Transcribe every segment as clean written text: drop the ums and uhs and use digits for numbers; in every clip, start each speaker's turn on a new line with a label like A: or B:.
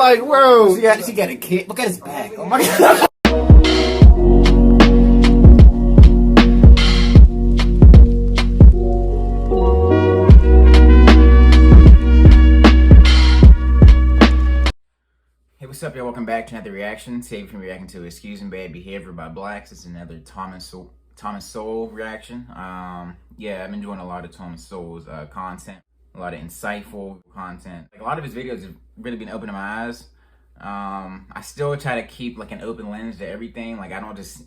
A: like, bro.
B: She got a kid. Look at his back. Oh my god. Hey, what's up, y'all? Welcome back to another reaction. Today we're reacting to Excusing Bad Behavior by Blacks. It's another Thomas Sowell reaction. Yeah, I've been doing a lot of Thomas Sowell's content, a lot of insightful content. Like, a lot of his videos have really been opening my eyes. I still try to keep like an open lens to everything. Like, I don't just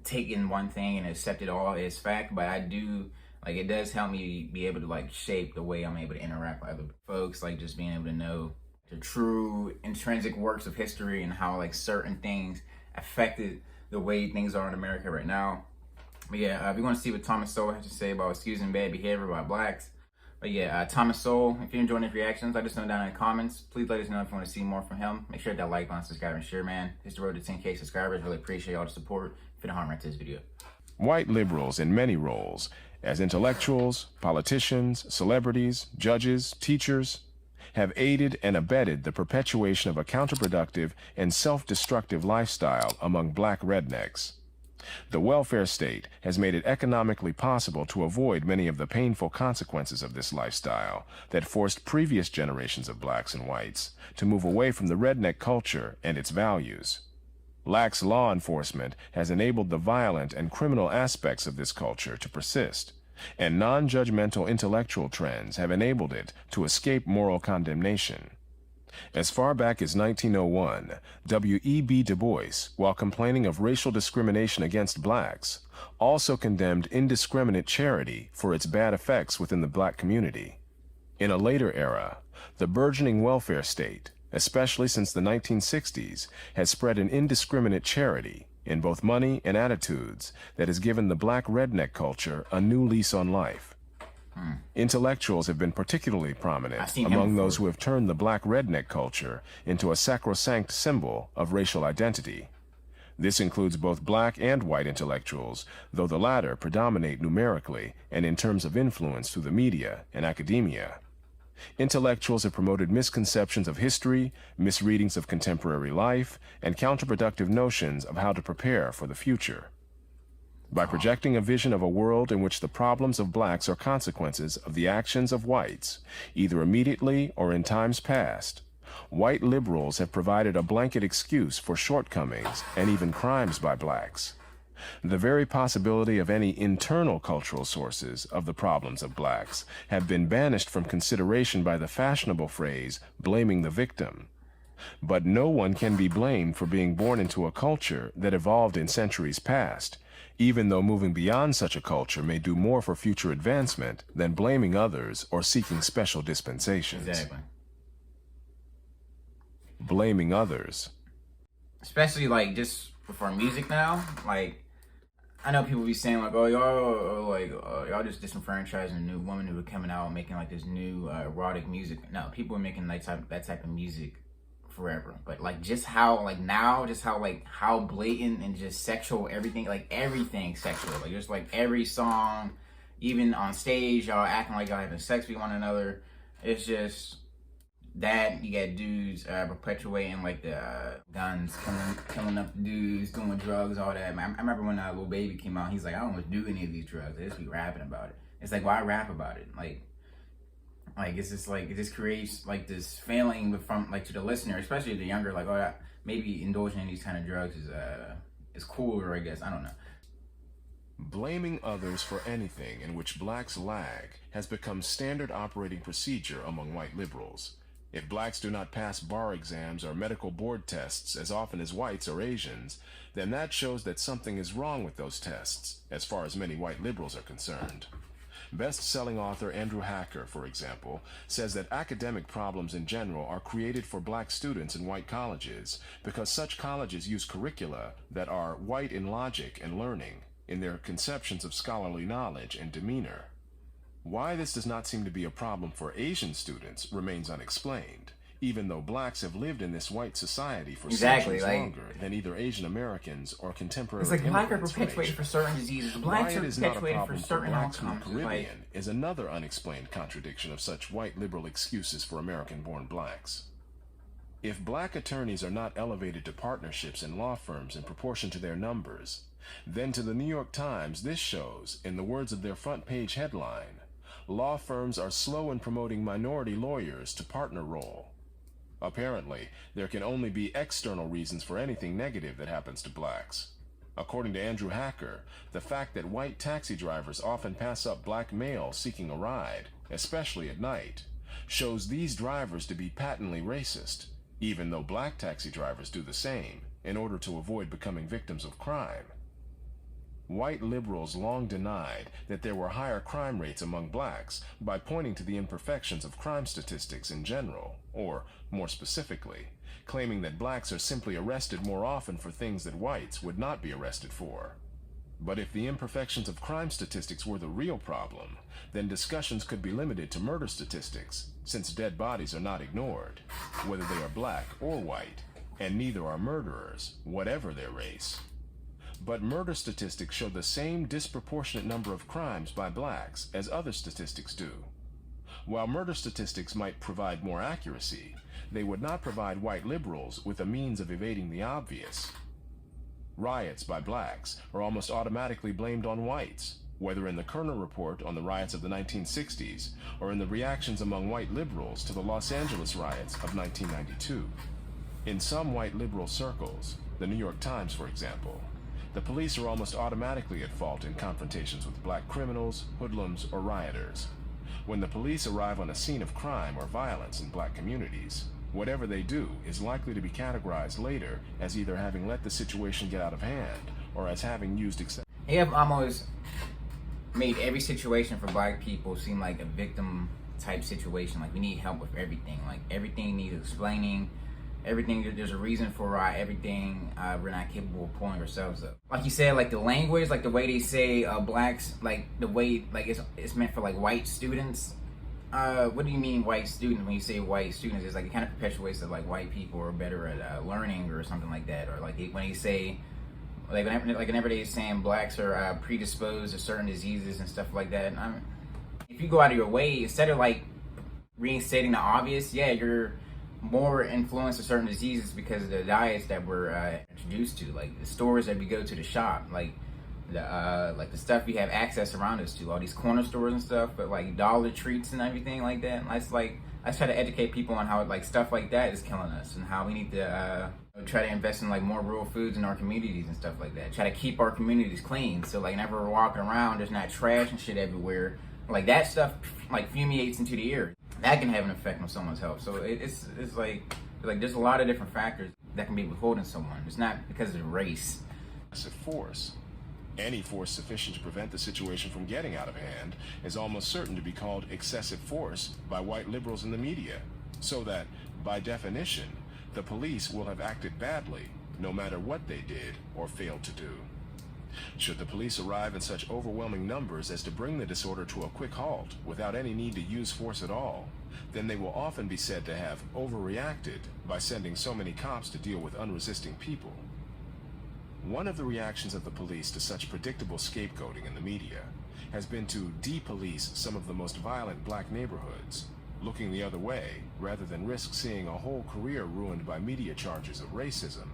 B: take in one thing and accept it all as fact, but I do, like, it does help me be able to like shape the way I'm able to interact with other folks, like just being able to know the true intrinsic works of history and how like certain things affected the way things are in America right now. But yeah, if you want to see what Thomas Sowell has to say about excusing bad behavior by Blacks. But yeah, Thomas Sowell, if you're enjoying his reactions, let us know down in the comments. Please let us know if you want to see more from him. Make sure to hit that like button, subscribe, and share, man. It's the road to 10K subscribers. Really appreciate all the support. If you don't harm right to this video.
C: White liberals in many roles, as intellectuals, politicians, celebrities, judges, teachers, have aided and abetted the perpetuation of a counterproductive and self-destructive lifestyle among black rednecks. The welfare state has made it economically possible to avoid many of the painful consequences of this lifestyle that forced previous generations of blacks and whites to move away from the redneck culture and its values. Lax law enforcement has enabled the violent and criminal aspects of this culture to persist, and non-judgmental intellectual trends have enabled it to escape moral condemnation. As far back as 1901, W.E.B. Du Bois, while complaining of racial discrimination against blacks, also condemned indiscriminate charity for its bad effects within the black community. In a later era, the burgeoning welfare state, especially since the 1960s, has spread an indiscriminate charity in both money and attitudes that has given the black redneck culture a new lease on life. Intellectuals have been particularly prominent among those who have turned the black redneck culture into a sacrosanct symbol of racial identity. This includes both black and white intellectuals, though the latter predominate numerically and in terms of influence through the media and academia. Intellectuals have promoted misconceptions of history, misreadings of contemporary life, and counterproductive notions of how to prepare for the future. By projecting a vision of a world in which the problems of blacks are consequences of the actions of whites, either immediately or in times past, white liberals have provided a blanket excuse for shortcomings and even crimes by blacks. The very possibility of any internal cultural sources of the problems of blacks have been banished from consideration by the fashionable phrase, blaming the victim. But no one can be blamed for being born into a culture that evolved in centuries past, even though moving beyond such a culture may do more for future advancement than blaming others or seeking special dispensations.
B: Exactly.
C: Blaming others.
B: Especially like just for music now, like, I know people be saying like, oh, y'all just disenfranchising a new woman who were coming out and making like this new erotic music. No, people are making that type of music forever. But like just how like now, just how blatant and just sexual everything, like everything sexual. Like just like every song, even on stage, y'all acting like y'all having sex with one another. It's just that you got dudes perpetuating like the guns, killing up dudes, doing drugs, all that. I remember when Lil Baby came out, he's like, I don't want to do any of these drugs. They just be rapping about it. It's like, why rap about it? Like it's just like, it just creates like this feeling from like to the listener, especially the younger, like, oh, maybe indulging in these kind of drugs is cooler, I guess. I don't know.
C: Blaming others for anything in which blacks lag has become standard operating procedure among white liberals. If blacks do not pass bar exams or medical board tests as often as whites or Asians, then that shows that something is wrong with those tests, as far as many white liberals are concerned. Best-selling author Andrew Hacker, for example, says that academic problems in general are created for black students in white colleges because such colleges use curricula that are white in logic and learning, in their conceptions of scholarly knowledge and demeanor. Why this does not seem to be a problem for Asian students remains unexplained, even though blacks have lived in this white society for centuries longer than either Asian Americans or contemporary
B: immigrants. It's like blacks are
C: perpetuated
B: perpetuated for certain diseases. Blacks are perpetuated for certain outcomes.
C: The Caribbean is another unexplained contradiction of such white liberal excuses for American-born blacks. If black attorneys are not elevated to partnerships in law firms in proportion to their numbers, then to the New York Times this shows, in the words of their front page headline, law firms are slow in promoting minority lawyers to partner role. Apparently, there can only be external reasons for anything negative that happens to blacks. According to Andrew Hacker, the fact that white taxi drivers often pass up black males seeking a ride, especially at night, shows these drivers to be patently racist, even though black taxi drivers do the same in order to avoid becoming victims of crime. White liberals long denied that there were higher crime rates among blacks by pointing to the imperfections of crime statistics in general, or, more specifically, claiming that blacks are simply arrested more often for things that whites would not be arrested for. But if the imperfections of crime statistics were the real problem, then discussions could be limited to murder statistics, since dead bodies are not ignored, whether they are black or white, and neither are murderers, whatever their race. But murder statistics show the same disproportionate number of crimes by blacks as other statistics do. While murder statistics might provide more accuracy, they would not provide white liberals with a means of evading the obvious. Riots by blacks are almost automatically blamed on whites, whether in the Kerner Report on the riots of the 1960s or in the reactions among white liberals to the Los Angeles riots of 1992. In some white liberal circles, the New York Times for example, the police are almost automatically at fault in confrontations with black criminals, hoodlums, or rioters. When the police arrive on a scene of crime or violence in black communities, whatever they do is likely to be categorized later as either having let the situation get out of hand or as having used
B: They have almost made every situation for black people seem like a victim type situation. Like we need help with everything. Like everything needs explaining. Everything, there's a reason for everything we're not capable of pulling ourselves up. Like you said, like the language, like the way they say blacks, like the way, like it's meant for like white students. What do you mean white students when you say white students? It's like it kind of perpetuates that like white people are better at learning or something like that. Or like when you say, like whenever they're saying blacks are predisposed to certain diseases and stuff like that. And if you go out of your way, instead of like reinstating the obvious, yeah, you're more influenced with certain diseases because of the diets that we're introduced to, like the stores that we go to shop, like the stuff we have access around us to, all these corner stores and stuff, but like Dollar Treats and everything like that. And I try to educate people on how like stuff like that is killing us and how we need to try to invest in like more real foods in our communities and stuff like that. Try to keep our communities clean, so like whenever we're walking around, there's not trash and shit everywhere. Like that stuff like fumigates into the air. That can have an effect on someone's health. So it's like there's a lot of different factors that can be withholding someone. It's not because of race.
C: Excessive force. Any force sufficient to prevent the situation from getting out of hand is almost certain to be called excessive force by white liberals in the media, so that, by definition, the police will have acted badly, no matter what they did or failed to do. Should the police arrive in such overwhelming numbers as to bring the disorder to a quick halt without any need to use force at all, then they will often be said to have overreacted by sending so many cops to deal with unresisting people. One of the reactions of the police to such predictable scapegoating in the media has been to de-police some of the most violent black neighborhoods, looking the other way rather than risk seeing a whole career ruined by media charges of racism.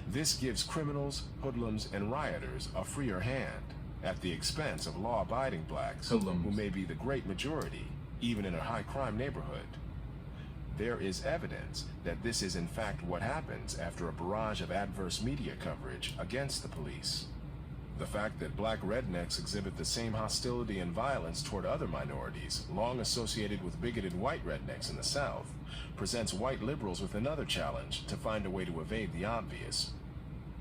C: This gives criminals, hoodlums, and rioters a freer hand at the expense of law-abiding blacks who may be the great majority, even in a high-crime neighborhood. There is evidence that this is in fact what happens after a barrage of adverse media coverage against the police. The fact that black rednecks exhibit the same hostility and violence toward other minorities long associated with bigoted white rednecks in the South presents white liberals with another challenge to find a way to evade the obvious.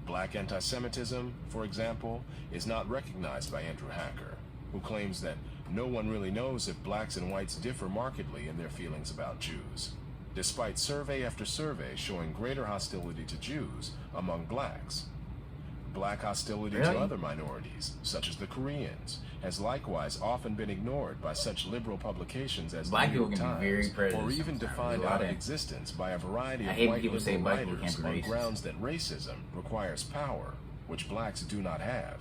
C: Black anti-Semitism, for example, is not recognized by Andrew Hacker, who claims that no one really knows if blacks and whites differ markedly in their feelings about Jews, despite survey after survey showing greater hostility to Jews among blacks. Black hostility to other minorities, such as the Koreans, has likewise often been ignored by such liberal publications as the New York Times, or even defined out of existence by a variety of white liberal writers on grounds that racism requires power, which blacks do not have.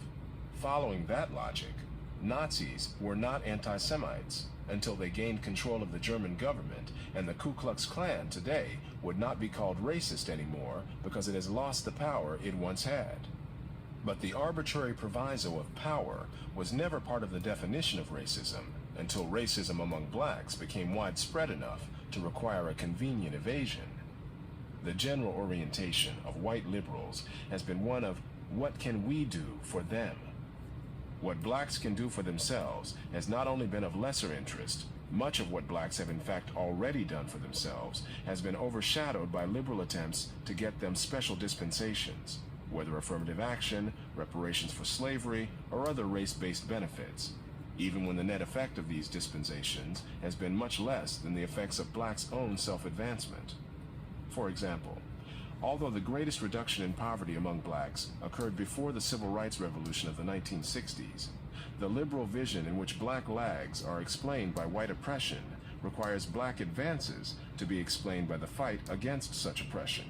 C: Following that logic, Nazis were not anti-Semites, until they gained control of the German government, and the Ku Klux Klan today would not be called racist anymore because it has lost the power it once had. But the arbitrary proviso of power was never part of the definition of racism until racism among blacks became widespread enough to require a convenient evasion. The general orientation of white liberals has been one of, what can we do for them? What blacks can do for themselves has not only been of lesser interest, much of what blacks have in fact already done for themselves has been overshadowed by liberal attempts to get them special dispensations, whether affirmative action, reparations for slavery, or other race-based benefits, even when the net effect of these dispensations has been much less than the effects of blacks' own self-advancement. For example, although the greatest reduction in poverty among blacks occurred before the Civil Rights Revolution of the 1960s, the liberal vision in which black lags are explained by white oppression requires black advances to be explained by the fight against such oppression,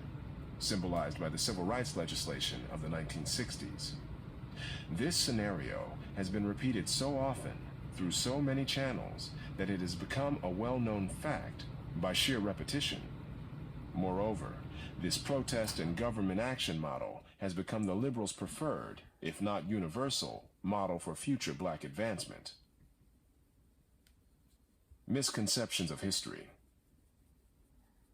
C: symbolized by the civil rights legislation of the 1960s. This scenario has been repeated so often through so many channels that it has become a well-known fact by sheer repetition. Moreover, this protest and government action model has become the liberals' preferred, if not universal, model for future black advancement. Misconceptions of history.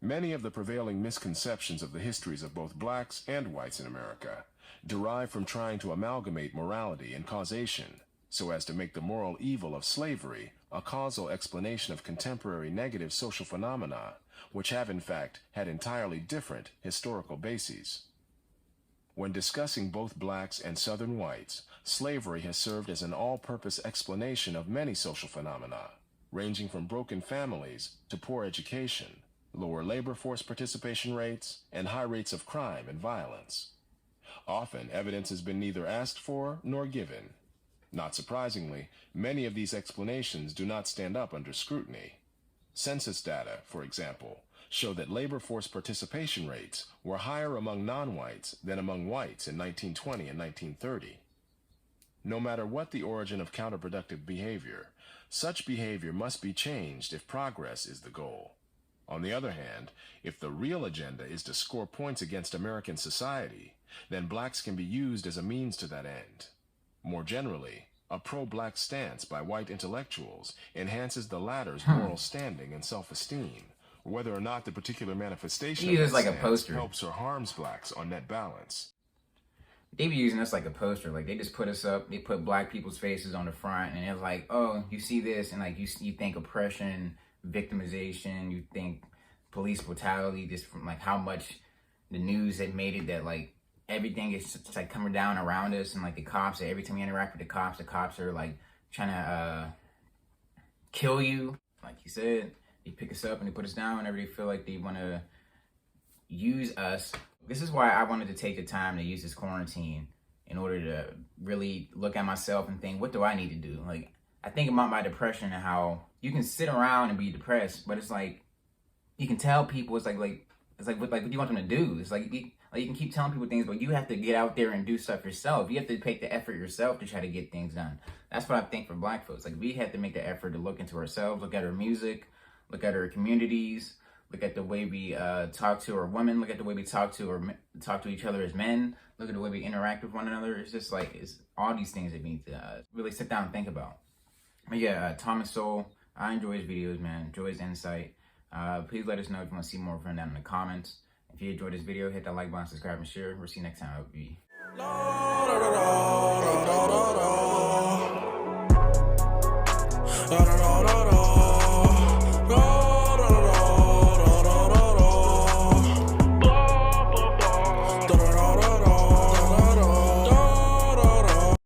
C: Many of the prevailing misconceptions of the histories of both blacks and whites in America derive from trying to amalgamate morality and causation so as to make the moral evil of slavery a causal explanation of contemporary negative social phenomena, which have in fact had entirely different historical bases. When discussing both blacks and Southern whites, slavery has served as an all-purpose explanation of many social phenomena, ranging from broken families to poor education, lower labor force participation rates, and high rates of crime and violence. Often, evidence has been neither asked for nor given. Not surprisingly, many of these explanations do not stand up under scrutiny. Census data, for example, show that labor force participation rates were higher among non-whites than among whites in 1920 and 1930. No matter what the origin of counterproductive behavior, such behavior must be changed if progress is the goal. On the other hand, if the real agenda is to score points against American society, then blacks can be used as a means to that end. More generally, a pro-black stance by white intellectuals enhances the latter's moral standing and self-esteem, whether or not the particular manifestation of that
B: like a
C: stance
B: poster.
C: helps or harms blacks on net balance.
B: They be using us like a poster. Like, they just put us up, they put black people's faces on the front, and they're like, oh, you see this, and like you think oppression, victimization, you think police brutality, just from like how much the news had made it that like everything is just like coming down around us, and like the cops, every time we interact with the cops are like trying to kill you. Like you said, they pick us up and they put us down whenever they feel like they want to use us. This is why I wanted to take the time to use this quarantine in order to really look at myself and think, what do I need to do? Like, I think about my depression and how you can sit around and be depressed, but it's like you can tell people what do you want them to do? It's like you can keep telling people things, but you have to get out there and do stuff yourself. You have to take the effort yourself to try to get things done. That's what I think for black folks. Like, we have to make the effort to look into ourselves, look at our music, look at our communities, look at the way we talk to our women, look at the way we talk to each other as men, look at the way we interact with one another. It's just like, it's all these things that we need to really sit down and think about. But yeah, Thomas Sowell, I enjoy his videos, man. Enjoy his insight. Please let us know if you want to see more from him down in the comments. If you enjoyed this video, hit that like button, subscribe, and share. We'll see you next time. I'll be